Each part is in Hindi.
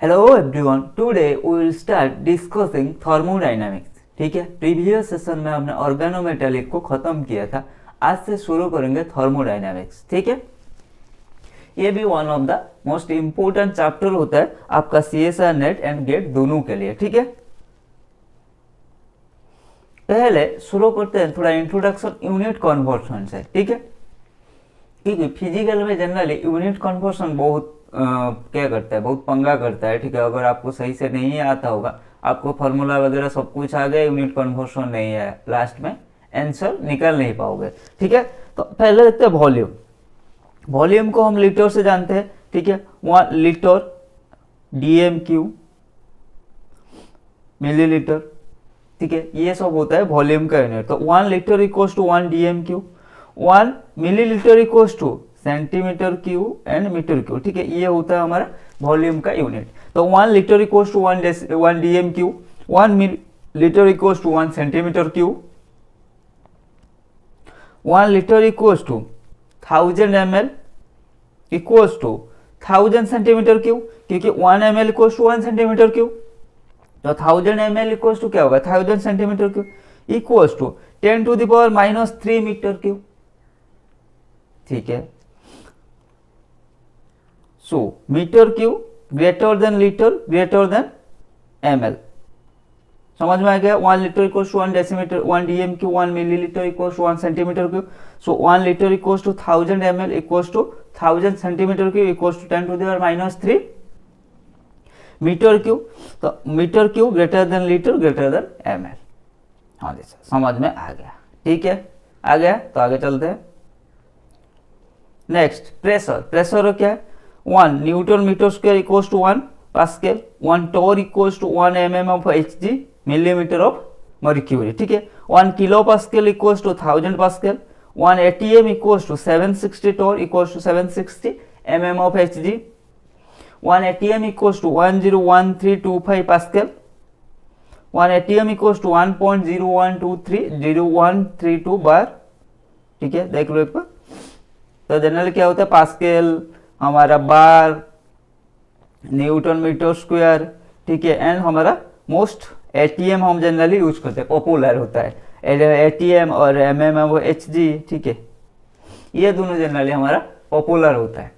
Hello everyone, today we will start discussing thermodynamics. ठीक है, प्रीवियस सेशन में हमने ऑर्गेनोमेटालिक को खत्म किया था। आज से शुरू करेंगे थर्मोडायनामिक्स। ठीक है, ये भी one of the most important chapter होता है आपका सीएसआर नेट एंड गेट दोनों के लिए। ठीक है, पहले शुरू करते हैं थोड़ा इंट्रोडक्शन यूनिट कन्वर्शन से। ठीक है, क्योंकि फिजिकल में जनरली यूनिट कन्वर्शन बहुत क्या करता है, बहुत पंगा करता है। ठीक है, अगर आपको सही से नहीं आता होगा, आपको फार्मूला वगैरह सब कुछ आ गया, यूनिट कन्वर्शन नहीं है, लास्ट में आंसर निकाल नहीं पाओगे। ठीक है, तो पहले देखते हैं वॉल्यूम। वॉल्यूम को हम लीटर से जानते हैं। ठीक है, 1 लीटर DMQ मिलीलीटर। ठीक है, ये सब होता है वॉल्यूम का यूनिट। तो 1 litre equals to 1 DMQ, 1 millilitre equals to centimetre cube and metre cube. ठीक है, ये होता है हमारा वॉल्यूम का यूनिट। तो 1 litre equals to 1 DMQ, 1 millilitre equals to 1 centimetre cube, 1 litre equals to 1000 ml equals to 1000 centimetre cube, क्योंकि 1 ml equals to 1 centimetre cube. तो 1000 ml इक्वल्स टू क्या होगा, 1000 centimetre cube equals to 10 to the power -3 metre cube. ठीक है, so metre cube greater than litre greater than ml। समझ में आ गया। 1 litre equals to 1 decimetre, 1 DMQ, 1 millilitre equals to 1 centimetre cube. So 1 litre equals to 1000 ml equals to 1000 centimetre cube equals to 10 to the power -3 metre cube. तो metre cube greater than litre greater than ml। हाँ जी सर, समझ में आ गया। ठीक है, आ गया तो आगे चलते हैं। Next pressure. प्रेशर क्या है, 1 newton metre square equals to 1 pascal, 1 torr equals to 1 mm of Hg millimetre of mercury. ठीक है, 1 kilo pascal equals to 1000 pascal, 1 ATM equals to 760 torr equals to 760 mm of Hg, 1 ATM equals to 101325 pascal, 1 ATM equals to 1.01230132 bar. ठीक है, देख लो एक बार। तो जनरली क्या होता है, पास्कल हमारा बार, न्यूटन मीटर स्क्वायर। ठीक है, एंड हमारा मोस्ट ATM हम जनरली यूज करते हैं, पॉपुलर होता है ATM और mm और Hg। ठीक है, ये दोनों जनरली हमारा पॉपुलर होता है।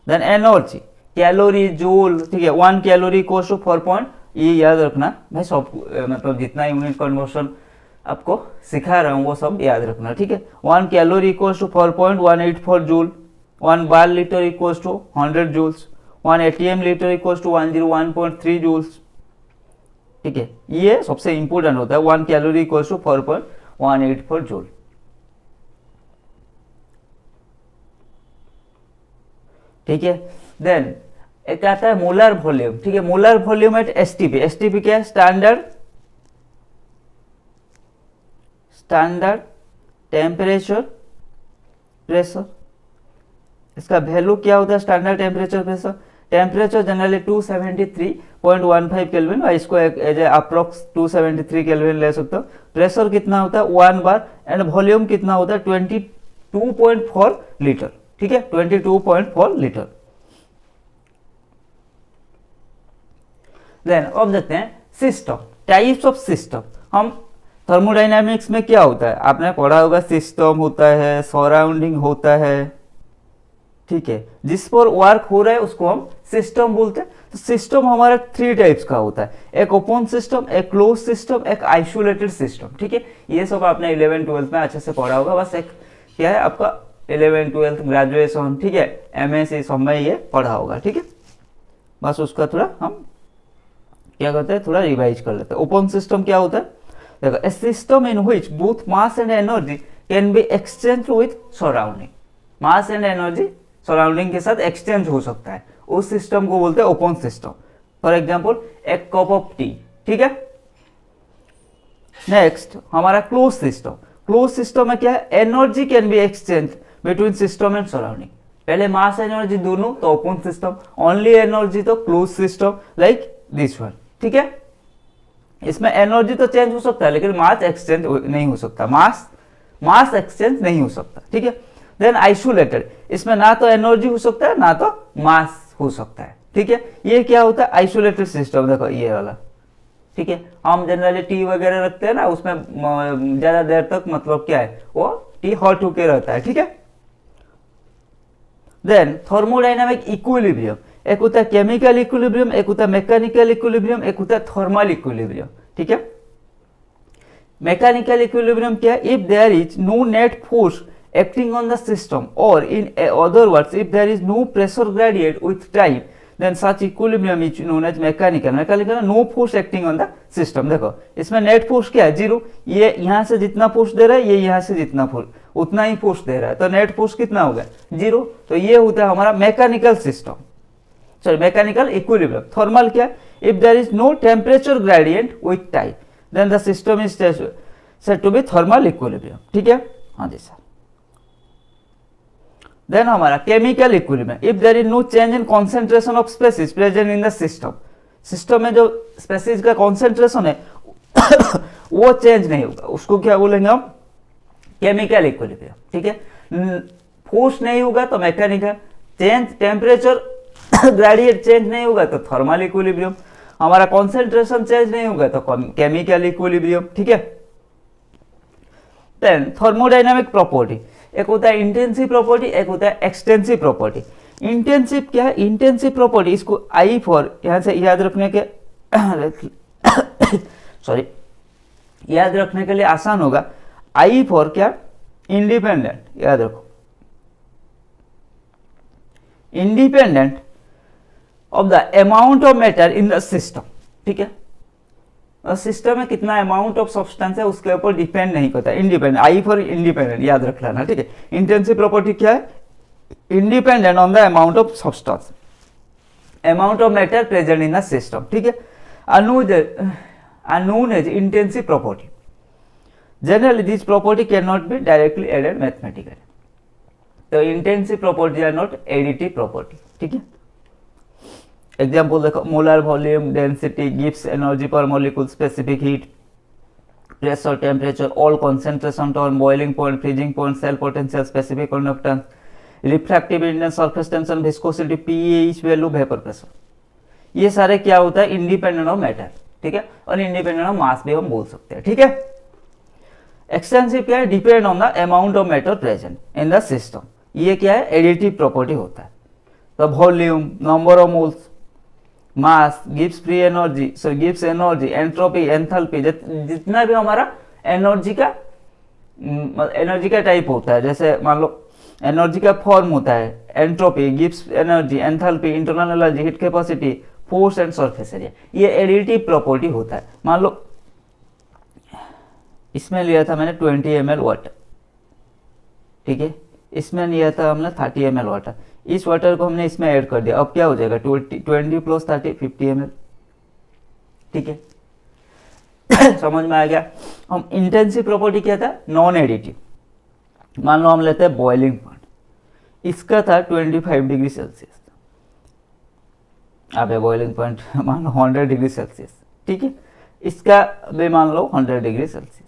Then energy, calorie, joule. ठीक है, 1 कैलोरी इक्वल्स टू 4 ये याद रखना भाई, सब मतलब जितना यूनिट कन्वर्शन आपको सिखा रहा हूँ वो सब याद रखना। ठीक है, 1 calorie equals to 4.184 joule, 1 bar litre equals to 100 joules, 1 ATM litre equals to 101.3 joules. ठीक है, ये सबसे इंपॉर्टेंट होता है, 1 कैलोरी इक्वल्स टू 4.184 जूल। ठीक है, देन एक आता है मोलर वॉल्यूम। ठीक है, molar volume at STP। STP क्या है, स्टैंडर्ड टेम्परेचर प्रेशर। इसका वैल्यू क्या होता है, standard temperature pressure. Temperature generally 273.15 kelvin, इसको एज ए अप्रोक्स 273 केल्विन ले सकते हो। प्रेशर कितना होता है 1 बार, एंड वॉल्यूम कितना होता है 22.4 लीटर। ठीक है, 22.4 लीटर। देन अब देखते हैं सिस्टम, टाइप्स ऑफ सिस्टम। हम थर्मोडायनामिक्स में क्या होता है, आपने पढ़ा होगा, सिस्टम होता है, सराउंडिंग होता है। ठीक है, जिस पर वर्क हो रहा है उसको हम सिस्टम बोलते हैं। तो सिस्टम हमारा 3 टाइप्स का होता है, एक ओपन सिस्टम, एक क्लोज सिस्टम, एक आइसोलेटेड सिस्टम। ठीक है, ये सब आपने 11th-12th में अच्छे से पढ़ा होगा। बस एक क्या है आपका 11th-12th ग्रेजुएशन, ठीक है, MSc सब में ये पढ़ा होगा। ठीक है, बस उसका थोड़ा हम क्या करते हैं, थोड़ा रिवाइज कर लेते हैं। ओपन सिस्टम क्या होता है, देखो, a system in which both mass and energy can be exchanged with surrounding। Mass and energy surrounding के साथ एक्सचेंज हो सकता है, उस सिस्टम को बोलते हैं ओपन सिस्टम। फॉर एग्जांपल एक कप ऑफ टी। ठीक है, नेक्स्ट हमारा क्लोज सिस्टम। क्लोज सिस्टम में क्या है, energy can be exchange between system and surrounding. पहले मास एनर्जी दोनों तो ओपन सिस्टम, ओनली एनर्जी तो close system, like this one. ठीक है, इसमें एनर्जी तो चेंज हो सकता है लेकिन मास एक्सचेंज नहीं हो सकता, मास एक्सचेंज नहीं हो सकता। ठीक है, देन आइसोलेटेड, इसमें ना तो एनर्जी हो सकता है ना तो मास हो सकता है। ठीक है। ये क्या होता है, आइसोलेटेड सिस्टम, देखो ये वाला, ठीक है। हम जनरली टी वगैरह रखते हैं ना, उसमें ज्यादा देर तक मतलब क्या है, वो टी हॉट होके रहता है, ठीक है। देन थर्मोडाइनामिक इक्विलिब्रियम, एक होता है केमिकल इक्विलिब्रियम, एक होता है मैकेनिकल इक्विलिब्रियम, एक होता है थर्मल इक्विलिब्रियम, ठीक है। मैकेनिकल इक्विलिब्रियम क्या है, if there is no net force acting on the system, or in other words if there is no pressure gradient with time, then such equilibrium is known as mechanical। Mechanical no force acting on the system. देखो इसमें नेट फोर्स क्या है, जीरो, ये यहाँ से जितना फोर्स दे रहा है, ये यहाँ से जितना फोर्स उतना ही फोर्स दे रहा है, तो नेट फोर्स कितना होगा, जीरो। तो ये होता है हमारा mechanical system, sorry mechanical equilibrium. Thermal क्या, if there is no temperature gradient with time, then the system is said to be thermal equilibrium, ठीक है। हाँ जी सर। देन हमारा chemical equilibrium, if there is no change in concentration of species present in the system, system में जो स्पेसीज का कॉन्सेंट्रेशन है वो चेंज नहीं होगा, उसको क्या बोलेंगे हम, केमिकल इक्विलिब्रियम, ठीक है। फोर्स नहीं होगा तो mechanical, change temperature gradient change नहीं होगा तो थर्मल इक्विलिब्रियम, हमारा कॉन्सेंट्रेशन चेंज नहीं होगा तो केमिकल इक्विलिब्रियम, ठीक है। देन थर्मोडाइनामिक प्रॉपर्टी, एक होता है इंटेंसिव प्रॉपर्टी, एक होता है एक्सटेंसिव प्रॉपर्टी। इंटेंसिव क्या है, इंटेंसिव प्रॉपर्टी, इसको आई फॉर यहां से याद रखने के सॉरी याद रखने के लिए आसान होगा, आई फॉर क्या, इंडिपेंडेंट, याद रखो, independent of the amount of matter in the system, ठीक है। सिस्टम में कितना अमाउंट ऑफ सब्सटेंस है उसके ऊपर डिपेंड नहीं करता, इंडिपेंडेंट, आई फॉर इंडिपेंडेंट याद रख लेना, ठीक है। इंटेंसिव प्रॉपर्टी क्या है, independent on the amount of substance, amount of matter present in the system, ठीक है। known as intensive property. Generally this property cannot be directly added mathematically, तो intensive property are not additive property, ठीक है। एग्जाम्पल देखो, मोलर वॉल्यूम, डेंसिटी, गिव्स energy per molecule, specific heat, pressure, temperature, all concentration term, boiling point, freezing point, cell potential, specific conductance, refractive index, surface tension, viscosity, pH value, vapour pressure, ये सारे क्या होता है, इंडिपेंडेंट ऑफ मैटर, ठीक है। और इंडिपेंडेंट ऑफ मास भी हम बोल सकते हैं, ठीक है। एक्सटेंसिव क्या है, depend on the amount of matter present in the system, ये क्या है, एडिटिव प्रॉपर्टी होता है। तो volume, number of moles, mass, gives free energy, so gives energy, entropy, enthalpy, जितना भी हमारा एनर्जी का टाइप होता है, जैसे मान लो एनर्जी का फॉर्म होता है, entropy, gives energy, enthalpy, internal energy, heat capacity, force and surface area, ये एडिटिव प्रॉपर्टी होता है। मान लो इसमें लिया था मैंने 20 ml वाटर, ठीक है, इसमें लिया था हमने 30 ml वाटर, इस वाटर को हमने इसमें ऐड कर दिया, अब क्या हो जाएगा, 20 प्लस 30 50 ml, ठीक है। समझ में आ गया। हम इंटेंसिव प्रॉपर्टी क्या था, नॉन एडिटिव। मान लो हम लेते हैं बॉइलिंग पॉइंट, इसका था 25 डिग्री सेल्सियस, अब बॉइलिंग पॉइंट मान लो 100 डिग्री सेल्सियस, ठीक है, इसका भी मान लो 100 डिग्री सेल्सियस।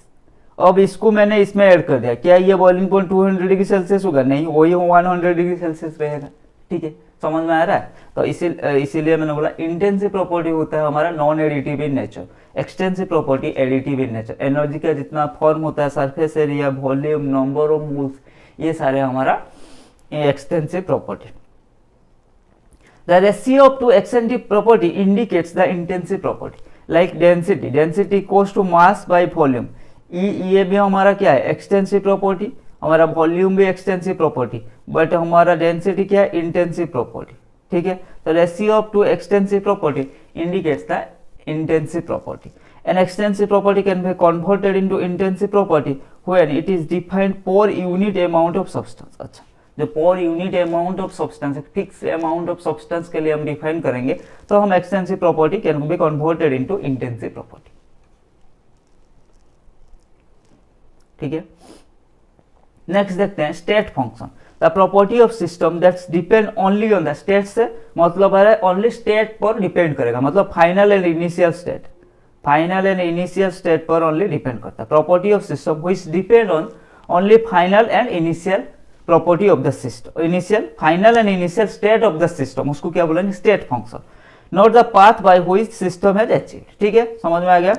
अब इसको मैंने इसमें ऐड कर दिया, क्या ये बॉइलिंग पॉइंट 200 डिग्री सेल्सियस होगा, नहीं, वही 100 डिग्री सेल्सियस रहेगा, ठीक है। समझ में आ रहा है। तो इसीलिए मैंने बोला इंटेंसिव प्रॉपर्टी होता है हमारा non additive in nature, extensive property additive in nature. Energy का जितना फॉर्म होता है, surface area, volume, number of moles, ये सारे हमारा extensive property. The ratio of two extensive property indicates the intensive property, like density, density equals to mass by volume, ये भी हमारा क्या है, एक्सटेंसिव प्रॉपर्टी, हमारा वॉल्यूम भी एक्सटेंसिव प्रॉपर्टी, बट हमारा डेंसिटी क्या है, इंटेंसिव प्रॉपर्टी, ठीक है। तो ratio of two extensive property indicates the intensive property. An extensive property can be converted into intensive property when it is defined per unit amount of substance. अच्छा, जो per unit amount of substance, fix amount of substance के लिए हम डिफाइन करेंगे, तो हम extensive property can be converted into intensive property, ठीक है। नेक्स्ट देखते हैं state function. The property of system that's depend only on the state, से मतलब है ओनली स्टेट पर डिपेंड करेगा, मतलब final and initial state, final and initial state पर ओनली डिपेंड करता है। Property of system which depend on only final and initial property of the system, initial final and initial state of the system, उसको क्या बोलेंगे state function, not the path by which system has achieved. ठीक है, समझ में आ गया।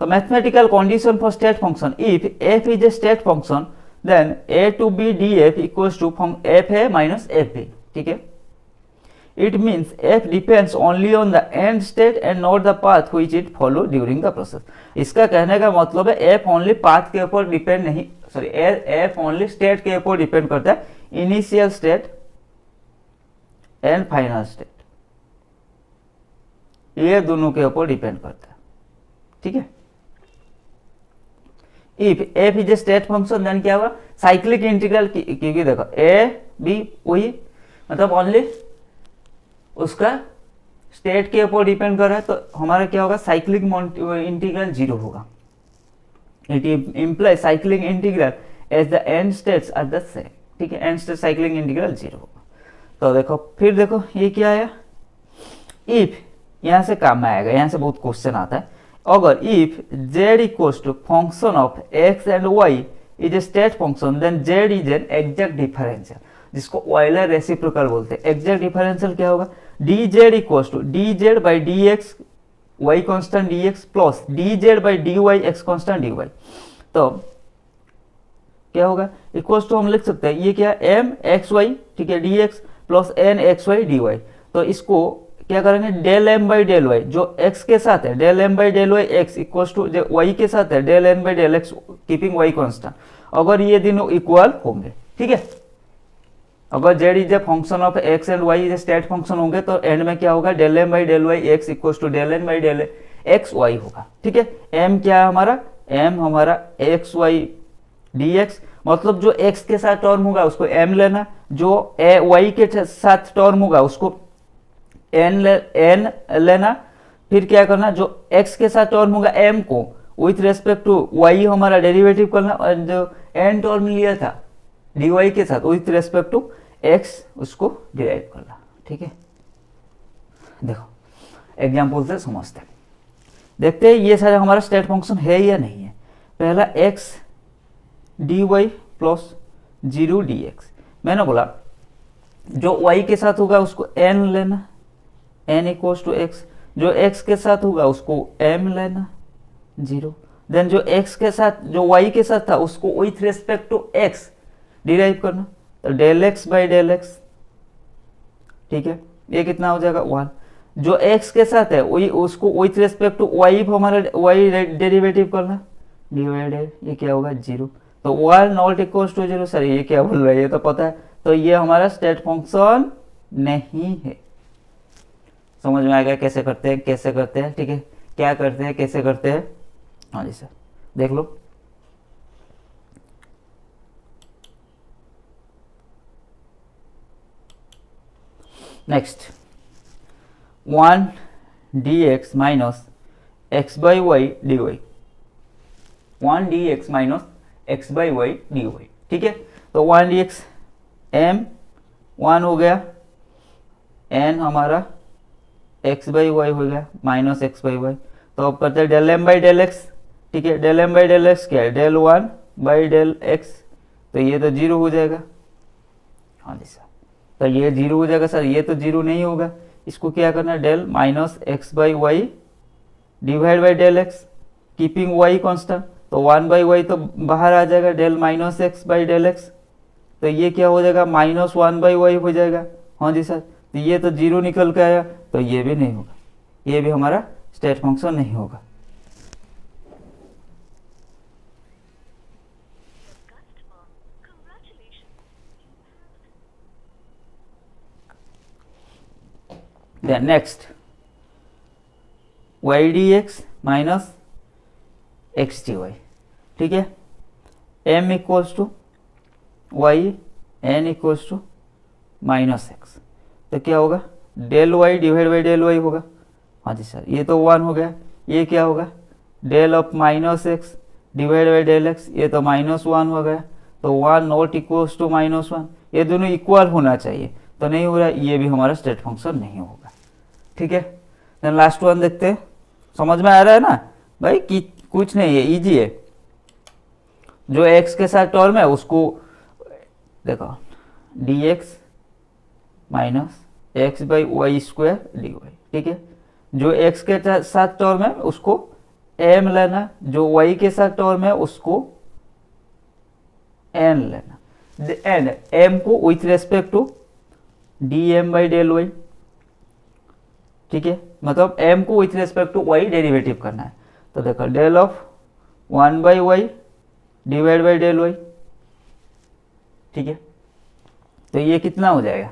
तो mathematical condition for state function, if f is a state function then a to b df equals to f a minus f b। ठीक है, it means f depends only on the end state and not the path which it follow during the process। इसका कहने का मतलब है f ओनली पाथ के ऊपर डिपेंड नहीं, सॉरी f ओनली स्टेट के ऊपर डिपेंड करता है, initial state and final state, ये दोनों के ऊपर डिपेंड करता है। ठीक है, if f is a state function then क्या होगा साइक्लिक इंटीग्रल, क्योंकि देखो a b वही मतलब ओनली उसका स्टेट के ऊपर डिपेंड कर रहा है, तो हमारा क्या होगा साइक्लिक इंटीग्रल 0 होगा। It implies cyclic integral as the end states are the same. ठीक है, एंड स्टेट साइक्लिक इंटीग्रल 0 होगा। तो देखो फिर देखो ये क्या आया, इफ यहाँ से काम में आएगा, यहाँ से बहुत क्वेश्चन आता है, अगर if z equals to function of x and y is a state function then z is an exact differential, जिसको ऑयलर रेसिप्रोकल बोलते हैं। एग्जैक्ट डिफरेंशियल क्या होगा, dz equals to dz by dx y constant dx plus dz by dy x constant dy। तो क्या होगा इक्वल्स टू हम लिख सकते हैं ये क्या m x y, ठीक है, dx plus n x y dy। तो इसको क्या करेंगे del M by del Y, जो x के साथ है del M by del Y X equals to जो y के साथ है del N by del X keeping y constant, अगर ये दोनों इक्वल होंगे। ठीक है, अगर z is a function of x and y is a state function होंगे तो एंड में क्या होगा del M by del Y X equals to del N by del X Y होगा। ठीक है, m क्या है हमारा, m हमारा एक्स वाई डी एक्स, मतलब जो x के साथ टर्म होगा उसको m लेना, जो y के साथ टर्म होगा उसको n लेना, फिर क्या करना जो x के साथ टर्म होगा m को विथ रेस्पेक्ट टू y हमारा डेरिवेटिव करना, और जो n टर्म लिया था dy के साथ विथ रेस्पेक्ट टू x उसको डिराइव करना। ठीक है, देखो एग्जाम्पल से समझते हैं, देखते हैं ये सारे हमारा स्टेट फंक्शन है या नहीं है। पहला x dy प्लस 0 dx, मैंने बोला जो y के साथ होगा उसको n लेना, n इक्वल्स टू x, जो x के साथ होगा उसको m लेना 0, देन जो x के साथ जो y के साथ था उसको with respect to x derive करना, तो del x by del x। ठीक है, ये कितना हो जाएगा 1, जो x के साथ है वही उसको विथ रेस्पेक्ट टू y हमारा y डेरिवेटिव करना डिवाइडेड, ये क्या होगा 0, तो 1 नॉट इक्वल्स टू 0। सर ये क्या बोल रहा है, ये तो पता है, तो ये हमारा स्टेट फंक्शन नहीं है। समझ में आ गया कैसे करते हैं, कैसे करते हैं। ठीक है, क्या करते हैं कैसे करते हैं, हाँ जी सर देख लो। Next 1 dx minus x by y d y, 1 dx minus x by y d Y. ठीक है, तो 1 dx m 1 हो गया, n हमारा x बाई वाई हो गया माइनस x बाई वाई, तो अब करते हैं del M by del X. ठीक है, del M by del X क्या है डेल 1 बाई डेल एक्स, तो ये तो 0 हो जाएगा। हाँ जी सर, तो ये 0 हो जाएगा सर, ये तो 0 नहीं होगा, इसको क्या करना है del minus X by Y divide by del X keeping Y constant, तो 1 बाई वाई तो बाहर आ जाएगा del minus X by del X, तो ये क्या हो जाएगा माइनस 1 बाई वाई हो जाएगा। हाँ जी सर, तो ये तो 0 निकल के आया, तो ये भी नहीं होगा, ये भी हमारा स्टेट फंक्शन नहीं होगा। Then next y dx minus X D Y. ठीक है, m equals to Y n equals to minus X, तो क्या होगा del Y divide by del Y होगा। हाँ जी सर, ये तो 1 हो गया, ये क्या होगा del of minus X divide by del X, ये तो माइनस 1 हो गया, तो 1 नॉट इक्वल्स टू माइनस 1, ये दोनों इक्वल होना चाहिए, तो नहीं हो रहा, ये भी हमारा स्टेट फंक्शन नहीं होगा। ठीक है, देन लास्ट वन देखते हैं, समझ में आ रहा है ना भाई कि कुछ नहीं है, इजी है। जो x के साथ टर्म है उसको देखो D X minus X by Y square D Y, ठीक है। जो x के साथ टर्म है उसको m लेना, जो y के साथ टर्म है उसको n लेना, एंड m को with respect to D M by del Y, ठीक है। मतलब m को with respect to y derivative करना है। तो देखो del of 1 by Y divide by del Y, ठीक है। तो ये कितना हो जाएगा,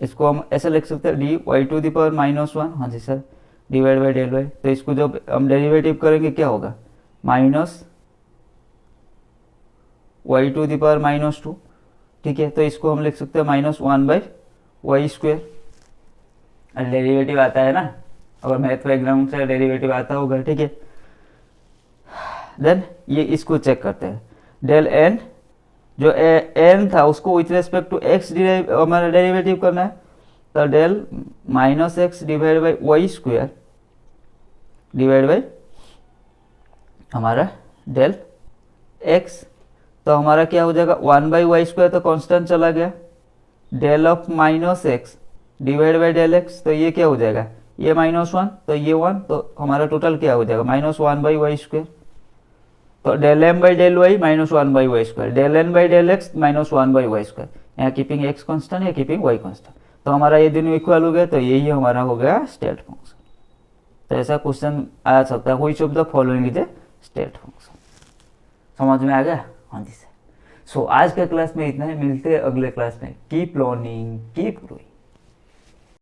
इसको हम ऐसे लिख सकते हैं d y to the power minus 1, हाँ जी sir, divide by del y. तो इसको जब हम डेरिवेटिव करेंगे क्या होगा, minus y to the power minus 2, ठीक है। तो इसको हम लिख सकते हैं minus 1 by Y square. Derivative आता है ना, अगर मैथ बैकग्राउंड से डेरिवेटिव आता होगा, ठीक है। देन ये इसको चेक करते हैं, डेल एन, जो एन था उसको विथ रेस्पेक्ट टू एक्स हमारा डेरिवेटिव करना है। तो del minus X divide by Y square divide by हमारा डेल एक्स। तो हमारा क्या हो जाएगा, 1 बाई वाई स्क्वायर तो कांस्टेंट चला गया, del of minus X divide by del X. तो ये क्या हो जाएगा, ये -1 तो ये 1, तो हमारा टोटल क्या हो जाएगा -1 बाई वाई स्क्वायर। तो del M by del Y -1 by Y square, del N by del X -1 by Y square. यहाँ कीपिंग एक्स कांस्टेंट है, कीपिंग वाई कांस्टेंट। तो हमारा ये दोनों इक्वल हो गया, तो यही हमारा हो गया स्टेट फंक्शन। तो ऐसा क्वेश्चन आ सकता है, which of the following is a state function. समझ में आ गया, हाँ जी सर। सो आज के क्लास में इतना ही, मिलते हैं अगले क्लास में। Keep learning, keep growing.